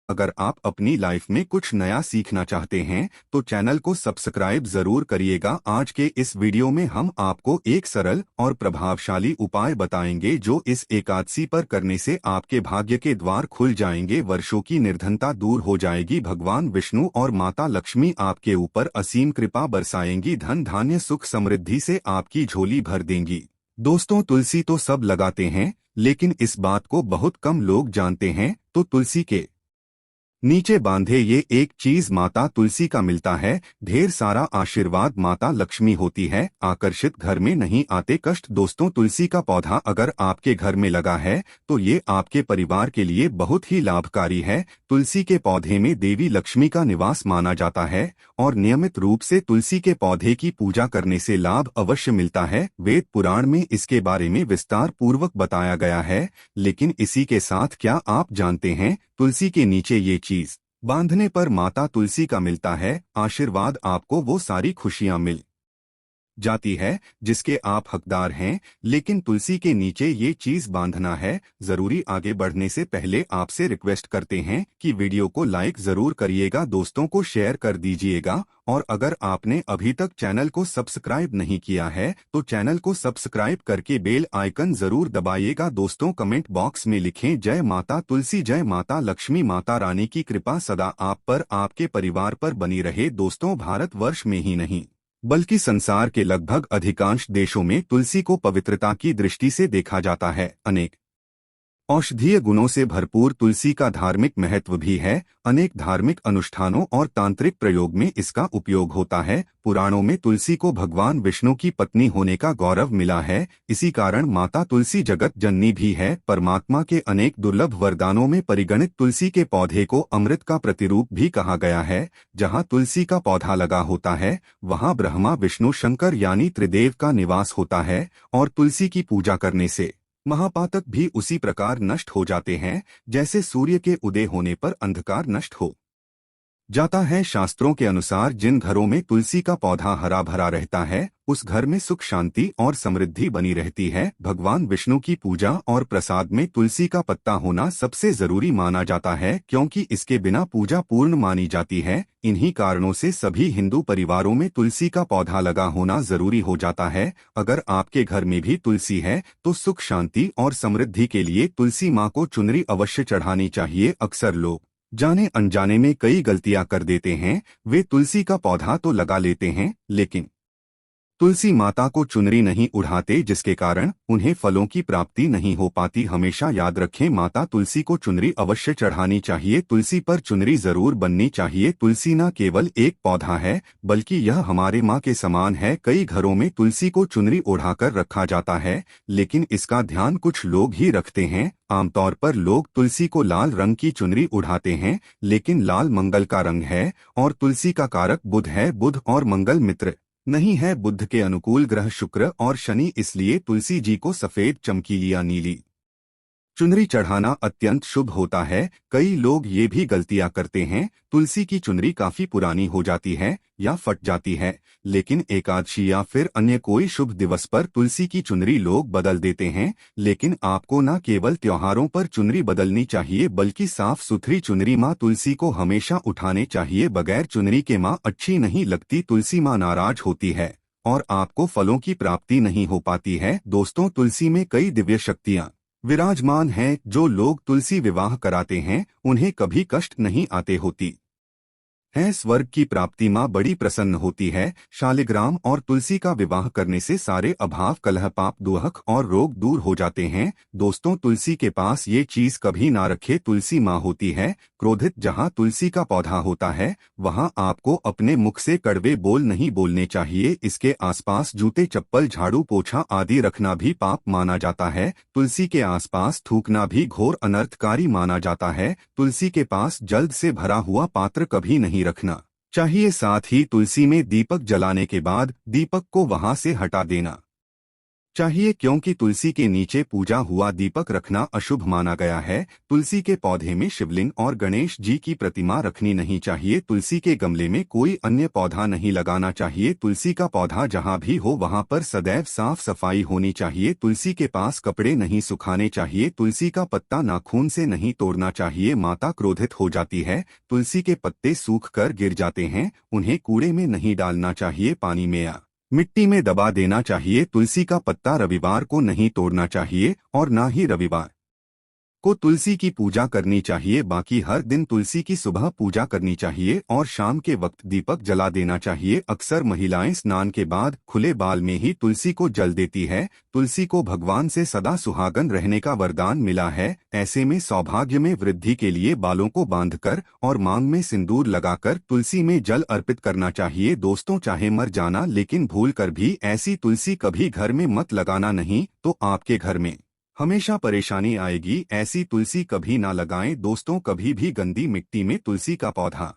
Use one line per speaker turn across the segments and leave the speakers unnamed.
अगर आप अपनी लाइफ में कुछ नया सीखना चाहते हैं तो चैनल को सब्सक्राइब जरूर करिएगा। आज के इस वीडियो में हम आपको एक सरल और प्रभावशाली उपाय बताएंगे जो इस एकादशी पर करने से आपके भाग्य के द्वार खुल जाएंगे, वर्षों की निर्धनता दूर हो जाएगी, भगवान विष्णु और माता लक्ष्मी आपके ऊपर असीम कृपा बरसाएंगी, धन धान्य सुख समृद्धि से आपकी झोली भर देंगी। दोस्तों, तुलसी तो सब लगाते हैं लेकिन इस बात को बहुत कम लोग जानते हैं। तो तुलसी के नीचे बांधे ये एक चीज माता तुलसी का मिलता है। ढेर सारा आशीर्वाद माता लक्ष्मी होती है, आकर्षित घर में नहीं आते कष्ट। दोस्तों, तुलसी का पौधा अगर आपके घर में लगा है तो ये आपके परिवार के लिए बहुत ही लाभकारी है। तुलसी के पौधे में देवी लक्ष्मी का निवास माना जाता है और नियमित रूप से तुलसी के पौधे की पूजा करने से लाभ अवश्य मिलता है। वेद पुराण में इसके बारे में विस्तार पूर्वक बताया गया है। लेकिन इसी के साथ क्या आप जानते हैं तुलसी के नीचे ये चीज बांधने पर माता तुलसी का मिलता है आशीर्वाद, आपको वो सारी खुशियां मिल जाती है जिसके आप हकदार हैं। लेकिन तुलसी के नीचे ये चीज बांधना है जरूरी। आगे बढ़ने से पहले आपसे रिक्वेस्ट करते हैं कि वीडियो को लाइक जरूर करिएगा, दोस्तों को शेयर कर दीजिएगा और अगर आपने अभी तक चैनल को सब्सक्राइब नहीं किया है तो चैनल को सब्सक्राइब करके बेल आइकन जरूर दबाइएगा। दोस्तों, कमेंट बॉक्स में लिखें जय माता तुलसी, जय माता लक्ष्मी, माता रानी की कृपा सदा आप पर आपके परिवार पर बनी रहे। दोस्तों, भारतवर्ष में ही नहीं बल्कि संसार के लगभग अधिकांश देशों में तुलसी को पवित्रता की दृष्टि से देखा जाता है। अनेक औषधीय गुणों से भरपूर तुलसी का धार्मिक महत्व भी है। अनेक धार्मिक अनुष्ठानों और तांत्रिक प्रयोग में इसका उपयोग होता है। पुराणों में तुलसी को भगवान विष्णु की पत्नी होने का गौरव मिला है। इसी कारण माता तुलसी जगत जननी भी है। परमात्मा के अनेक दुर्लभ वरदानों में परिगणित तुलसी के पौधे को अमृत का प्रतिरूप भी कहा गया है। जहाँ तुलसी का पौधा लगा होता है वहाँ ब्रह्मा विष्णु शंकर यानी त्रिदेव का निवास होता है और तुलसी की पूजा करने से महापातक भी उसी प्रकार नष्ट हो जाते हैं जैसे सूर्य के उदय होने पर अंधकार नष्ट हो जाता है। शास्त्रों के अनुसार जिन घरों में तुलसी का पौधा हरा भरा रहता है उस घर में सुख शांति और समृद्धि बनी रहती है। भगवान विष्णु की पूजा और प्रसाद में तुलसी का पत्ता होना सबसे जरूरी माना जाता है क्योंकि इसके बिना पूजा पूर्ण मानी जाती है। इन्हीं कारणों से सभी हिंदू परिवारों में तुलसी का पौधा लगा होना जरूरी हो जाता है। अगर आपके घर में भी तुलसी है तो सुख शांति और समृद्धि के लिए तुलसी माँ को चुनरी अवश्य चढ़ानी चाहिए। अक्सर लोग जाने अनजाने में कई गलतियां कर देते हैं। वे तुलसी का पौधा तो लगा लेते हैं लेकिन तुलसी माता को चुनरी नहीं उड़ाते जिसके कारण उन्हें फलों की प्राप्ति नहीं हो पाती। हमेशा याद रखें माता तुलसी को चुनरी अवश्य चढ़ानी चाहिए। तुलसी पर चुनरी जरूर बननी चाहिए। तुलसी न केवल एक पौधा है बल्कि यह हमारे माँ के समान है। कई घरों में तुलसी को चुनरी ओढ़ाकर रखा जाता है लेकिन इसका ध्यान कुछ लोग ही रखते हैं। आमतौर पर लोग तुलसी को लाल रंग की चुनरी उड़ाते हैं लेकिन लाल मंगल का रंग है और तुलसी का कारक बुध है। बुध और मंगल मित्र नहीं है। बुध के अनुकूल ग्रह शुक्र और शनि, इसलिए तुलसी जी को सफेद चमकीली या नीली चुनरी चढ़ाना अत्यंत शुभ होता है। कई लोग ये भी गलतियां करते हैं, तुलसी की चुनरी काफी पुरानी हो जाती है या फट जाती है लेकिन एकादशी या फिर अन्य कोई शुभ दिवस पर तुलसी की चुनरी लोग बदल देते हैं। लेकिन आपको न केवल त्योहारों पर चुनरी बदलनी चाहिए बल्कि साफ सुथरी चुनरी माँ तुलसी को हमेशा उठाने चाहिए। बगैर चुनरी के माँ अच्छी नहीं लगती, तुलसी माँ नाराज होती है और आपको फलों की प्राप्ति नहीं हो पाती है। दोस्तों, तुलसी में कई दिव्य शक्तियाँ विराजमान हैं। जो लोग तुलसी विवाह कराते हैं उन्हें कभी कष्ट नहीं आते होती है। स्वर्ग की प्राप्ति माँ बड़ी प्रसन्न होती है। शालिग्राम और तुलसी का विवाह करने से सारे अभाव कलह पाप दुख और रोग दूर हो जाते हैं। दोस्तों, तुलसी के पास ये चीज कभी ना रखे। तुलसी माँ होती है क्रोधित। जहाँ तुलसी का पौधा होता है वहाँ आपको अपने मुख से कड़वे बोल नहीं बोलने चाहिए। इसके आसपास जूते चप्पल झाड़ू पोछा आदि रखना भी पाप माना जाता है। तुलसी के आसपास थूकना भी घोर अनर्थकारी माना जाता है। तुलसी के पास जल्द से भरा हुआ पात्र कभी नहीं रखना चाहिए। साथ ही तुलसी में दीपक जलाने के बाद दीपक को वहां से हटा देना चाहिए, क्योंकि तुलसी के नीचे पूजा हुआ दीपक रखना अशुभ माना गया है। तुलसी के पौधे में शिवलिंग और गणेश जी की प्रतिमा रखनी नहीं चाहिए। तुलसी के गमले में कोई अन्य पौधा नहीं लगाना चाहिए। तुलसी का पौधा जहाँ भी हो वहाँ पर सदैव साफ सफाई होनी चाहिए। तुलसी के पास कपड़े नहीं सुखाने चाहिए। तुलसी का पत्ता नाखून से नहीं तोड़ना चाहिए, माता क्रोधित हो जाती है। तुलसी के पत्ते सूख कर गिर जाते हैं, उन्हें कूड़े में नहीं डालना चाहिए, पानी में या मिट्टी में दबा देना चाहिए। तुलसी का पत्ता रविवार को नहीं तोड़ना चाहिए और न ही रविवार को तुलसी की पूजा करनी चाहिए। बाकी हर दिन तुलसी की सुबह पूजा करनी चाहिए और शाम के वक्त दीपक जला देना चाहिए। अक्सर महिलाएं स्नान के बाद खुले बाल में ही तुलसी को जल देती है। तुलसी को भगवान से सदा सुहागन रहने का वरदान मिला है। ऐसे में सौभाग्य में वृद्धि के लिए बालों को बांधकर और मांग में सिंदूर लगाकर तुलसी में जल अर्पित करना चाहिए। दोस्तों, चाहे मर जाना लेकिन भूल कर भी ऐसी तुलसी कभी घर में मत लगाना, नहीं तो आपके घर में हमेशा परेशानी आएगी। ऐसी तुलसी कभी ना लगाएं। दोस्तों, कभी भी गंदी मिट्टी में तुलसी का पौधा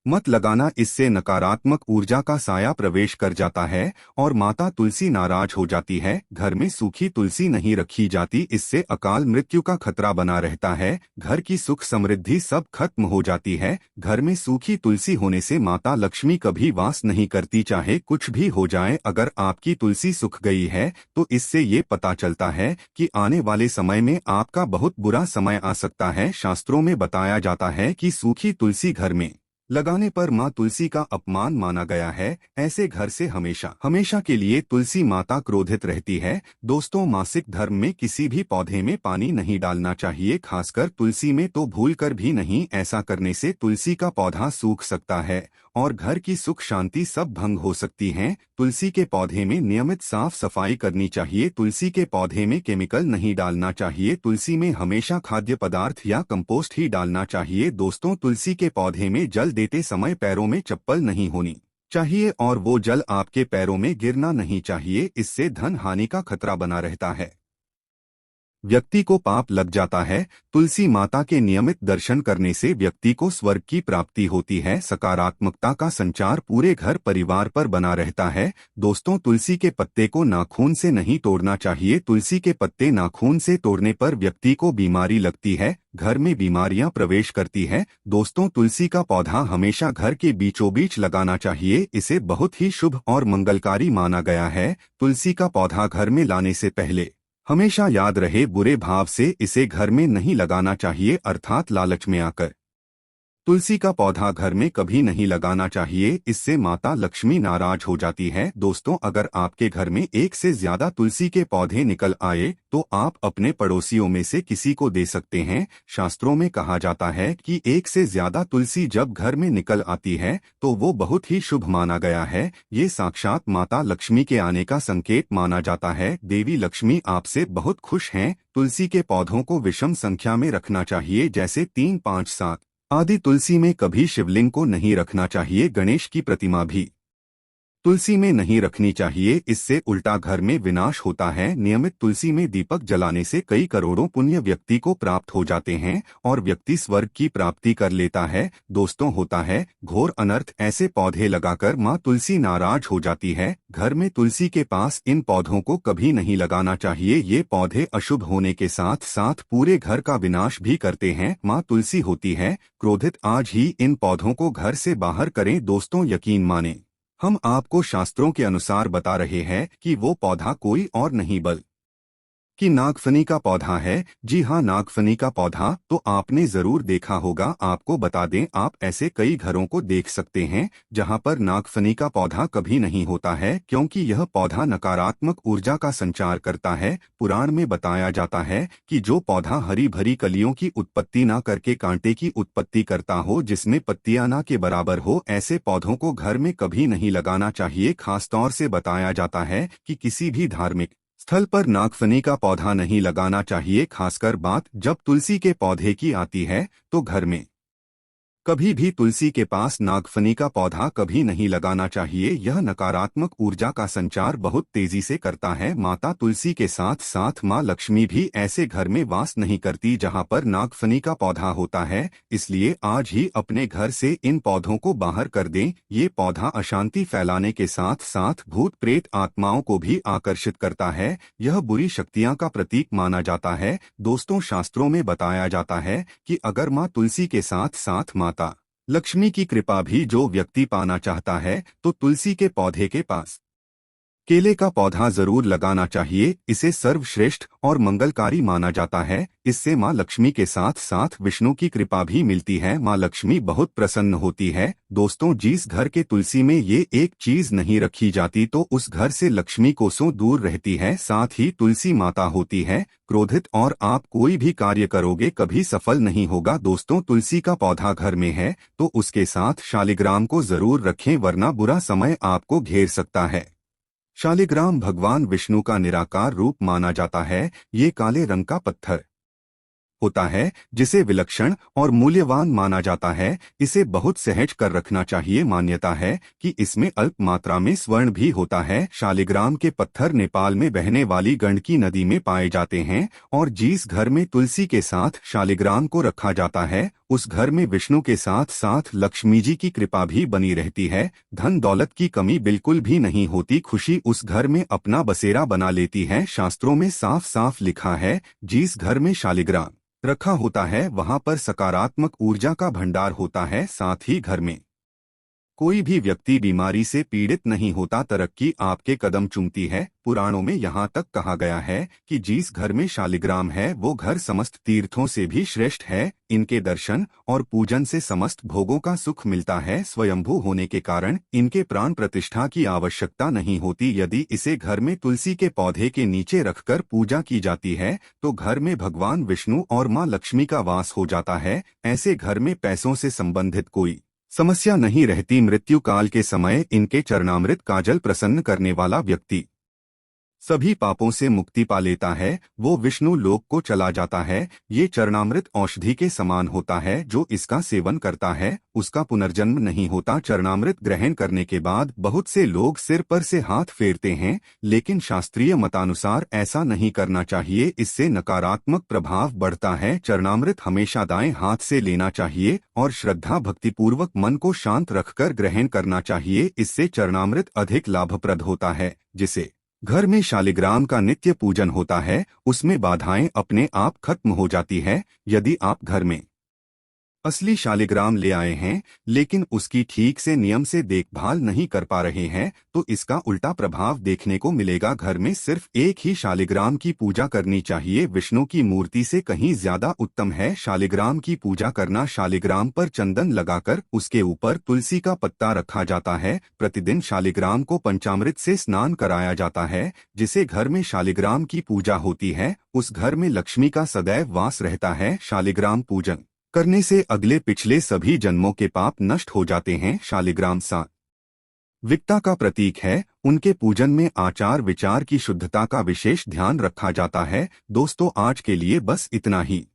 मत लगाना, इससे नकारात्मक ऊर्जा का साया प्रवेश कर जाता है और माता तुलसी नाराज हो जाती है। घर में सूखी तुलसी नहीं रखी जाती, इससे अकाल मृत्यु का खतरा बना रहता है। घर की सुख समृद्धि सब खत्म हो जाती है। घर में सूखी तुलसी होने से माता लक्ष्मी कभी वास नहीं करती, चाहे कुछ भी हो जाए। अगर आपकी तुलसी सूख गई है तो इससे ये पता चलता है कि आने वाले समय में आपका बहुत बुरा समय आ सकता है। शास्त्रों में बताया जाता है कि सूखी तुलसी घर में लगाने पर माँ तुलसी का अपमान माना गया है। ऐसे घर से हमेशा हमेशा के लिए तुलसी माता क्रोधित रहती है। दोस्तों, मासिक धर्म में किसी भी पौधे में पानी नहीं डालना चाहिए, खासकर तुलसी में तो भूल कर भी नहीं। ऐसा करने से तुलसी का पौधा सूख सकता है और घर की सुख शांति सब भंग हो सकती हैं। तुलसी के पौधे में नियमित साफ सफाई करनी चाहिए। तुलसी के पौधे में केमिकल नहीं डालना चाहिए। तुलसी में हमेशा खाद्य पदार्थ या कंपोस्ट ही डालना चाहिए। दोस्तों, तुलसी के पौधे में जल देते समय पैरों में चप्पल नहीं होनी चाहिए और वो जल आपके पैरों में गिरना नहीं चाहिए, इससे धन हानि का खतरा बना रहता है। व्यक्ति को पाप लग जाता है। तुलसी माता के नियमित दर्शन करने से व्यक्ति को स्वर्ग की प्राप्ति होती है। सकारात्मकता का संचार पूरे घर परिवार पर बना रहता है। दोस्तों, तुलसी के पत्ते को नाखून से नहीं तोड़ना चाहिए। तुलसी के पत्ते नाखून से तोड़ने पर व्यक्ति को बीमारी लगती है, घर में बीमारियां प्रवेश करती है। दोस्तों, तुलसी का पौधा हमेशा घर के बीचों बीच लगाना चाहिए, इसे बहुत ही शुभ और मंगलकारी माना गया है। तुलसी का पौधा घर में लाने से पहले हमेशा याद रहे, बुरे भाव से इसे घर में नहीं लगाना चाहिए, अर्थात लालच में आकर तुलसी का पौधा घर में कभी नहीं लगाना चाहिए, इससे माता लक्ष्मी नाराज हो जाती है। दोस्तों, अगर आपके घर में एक से ज्यादा तुलसी के पौधे निकल आए तो आप अपने पड़ोसियों में से किसी को दे सकते हैं। शास्त्रों में कहा जाता है कि एक से ज्यादा तुलसी जब घर में निकल आती है तो वो बहुत ही शुभ माना गया है। ये साक्षात माता लक्ष्मी के आने का संकेत माना जाता है। देवी लक्ष्मी आपसे बहुत खुश हैं। तुलसी के पौधों को विषम संख्या में रखना चाहिए, जैसे 3, 5, 7 आदि। तुलसी में कभी शिवलिंग को नहीं रखना चाहिए। गणेश की प्रतिमा भी तुलसी में नहीं रखनी चाहिए, इससे उल्टा घर में विनाश होता है। नियमित तुलसी में दीपक जलाने से कई करोड़ों पुण्य व्यक्ति को प्राप्त हो जाते हैं और व्यक्ति स्वर्ग की प्राप्ति कर लेता है। दोस्तों, होता है घोर अनर्थ, ऐसे पौधे लगाकर माँ तुलसी नाराज हो जाती है। घर में तुलसी के पास इन पौधों को कभी नहीं लगाना चाहिए। ये पौधे अशुभ होने के साथ साथ पूरे घर का विनाश भी करते हैं। माँ तुलसी होती है क्रोधित, आज ही इन पौधों को घर से बाहर करें। दोस्तों, यकीन माने, हम आपको शास्त्रों के अनुसार बता रहे हैं कि वो पौधा कोई और नहीं बल्कि नागफनी का पौधा है। जी हाँ, नागफनी का पौधा तो आपने जरूर देखा होगा। आपको बता दें, आप ऐसे कई घरों को देख सकते हैं जहां पर नागफनी का पौधा कभी नहीं होता है, क्योंकि यह पौधा नकारात्मक ऊर्जा का संचार करता है। पुराण में बताया जाता है कि जो पौधा हरी भरी कलियों की उत्पत्ति न करके कांटे की उत्पत्ति करता हो, जिसमें पत्तियां ना के बराबर हो, ऐसे पौधों को घर में कभी नहीं लगाना चाहिए। खासतौर से बताया जाता है कि किसी भी धार्मिक स्थल पर नागफनी का पौधा नहीं लगाना चाहिए। खासकर बात जब तुलसी के पौधे की आती है तो घर में कभी भी तुलसी के पास नागफनी का पौधा कभी नहीं लगाना चाहिए। यह नकारात्मक ऊर्जा का संचार बहुत तेजी से करता है। माता तुलसी के साथ साथ माँ लक्ष्मी भी ऐसे घर में वास नहीं करती जहाँ पर नागफनी का पौधा होता है। इसलिए आज ही अपने घर से इन पौधों को बाहर कर दें। ये पौधा अशांति फैलाने के साथ साथ भूत प्रेत आत्माओं को भी आकर्षित करता है। यह बुरी शक्तियाँ का प्रतीक माना जाता है। दोस्तों, शास्त्रों में बताया जाता है कि अगर माँ तुलसी के साथ साथ माता लक्ष्मी की कृपा भी जो व्यक्ति पाना चाहता है तो तुलसी के पौधे के पास केले का पौधा जरूर लगाना चाहिए। इसे सर्वश्रेष्ठ और मंगलकारी माना जाता है। इससे माँ लक्ष्मी के साथ साथ विष्णु की कृपा भी मिलती है। माँ लक्ष्मी बहुत प्रसन्न होती है। दोस्तों, जिस घर के तुलसी में ये एक चीज नहीं रखी जाती तो उस घर से लक्ष्मी कोसों दूर रहती है। साथ ही तुलसी माता होती है क्रोधित और आप कोई भी कार्य करोगे कभी सफल नहीं होगा। दोस्तों, तुलसी का पौधा घर में है तो उसके साथ शालिग्राम को जरूर रखें, वरना बुरा समय आपको घेर सकता है। शालिग्राम भगवान विष्णु का निराकार रूप माना जाता है। ये काले रंग का पत्थर होता है जिसे विलक्षण और मूल्यवान माना जाता है। इसे बहुत सहज कर रखना चाहिए। मान्यता है कि इसमें अल्प मात्रा में स्वर्ण भी होता है। शालिग्राम के पत्थर नेपाल में बहने वाली गंडकी नदी में पाए जाते हैं और जिस घर में तुलसी के साथ शालिग्राम को रखा जाता है उस घर में विष्णु के साथ साथ लक्ष्मी जी की कृपा भी बनी रहती है। धन दौलत की कमी बिल्कुल भी नहीं होती। खुशी उस घर में अपना बसेरा बना लेती है। शास्त्रों में साफ साफ लिखा है, जिस घर में शालिग्राम रखा होता है वहां पर सकारात्मक ऊर्जा का भंडार होता है। साथ ही घर में कोई भी व्यक्ति बीमारी से पीड़ित नहीं होता। तरक्की आपके कदम चूमती है। पुराणों में यहाँ तक कहा गया है कि जिस घर में शालिग्राम है वो घर समस्त तीर्थों से भी श्रेष्ठ है। इनके दर्शन और पूजन से समस्त भोगों का सुख मिलता है। स्वयंभू होने के कारण इनके प्राण प्रतिष्ठा की आवश्यकता नहीं होती। यदि इसे घर में तुलसी के पौधे के नीचे रखकर पूजा की जाती है तो घर में भगवान विष्णु और माँ लक्ष्मी का वास हो जाता है। ऐसे घर में पैसों से संबंधित कोई समस्या नहीं रहती। मृत्यु काल के समय इनके चरणामृत का जल प्रसन्न करने वाला व्यक्ति सभी पापों से मुक्ति पा लेता है। वो विष्णु लोक को चला जाता है। ये चरणामृत औषधि के समान होता है। जो इसका सेवन करता है उसका पुनर्जन्म नहीं होता। चरणामृत ग्रहण करने के बाद बहुत से लोग सिर पर से हाथ फेरते हैं, लेकिन शास्त्रीय मतानुसार ऐसा नहीं करना चाहिए। इससे नकारात्मक प्रभाव बढ़ता है। चरणामृत हमेशा दाएं हाथ से लेना चाहिए और श्रद्धा भक्तिपूर्वक मन को शांत रखकर ग्रहण करना चाहिए। इससे चरणामृत अधिक लाभप्रद होता है। जिसे घर में शालिग्राम का नित्य पूजन होता है उसमें बाधाएं अपने आप खत्म हो जाती है। यदि आप घर में असली शालिग्राम ले आए हैं लेकिन उसकी ठीक से नियम से देखभाल नहीं कर पा रहे हैं तो इसका उल्टा प्रभाव देखने को मिलेगा। घर में सिर्फ एक ही शालिग्राम की पूजा करनी चाहिए। विष्णु की मूर्ति से कहीं ज्यादा उत्तम है शालिग्राम की पूजा करना। शालिग्राम पर चंदन लगाकर उसके ऊपर तुलसी का पत्ता रखा जाता है। प्रतिदिन शालिग्राम को पंचामृत से स्नान कराया जाता है। जिसे घर में शालिग्राम की पूजा होती है उस घर में लक्ष्मी का सदैव वास रहता है। शालिग्राम पूजन करने से अगले पिछले सभी जन्मों के पाप नष्ट हो जाते हैं। शालिग्राम सात्विकता का प्रतीक है। उनके पूजन में आचार विचार की शुद्धता का विशेष ध्यान रखा जाता है। दोस्तों, आज के लिए बस इतना ही।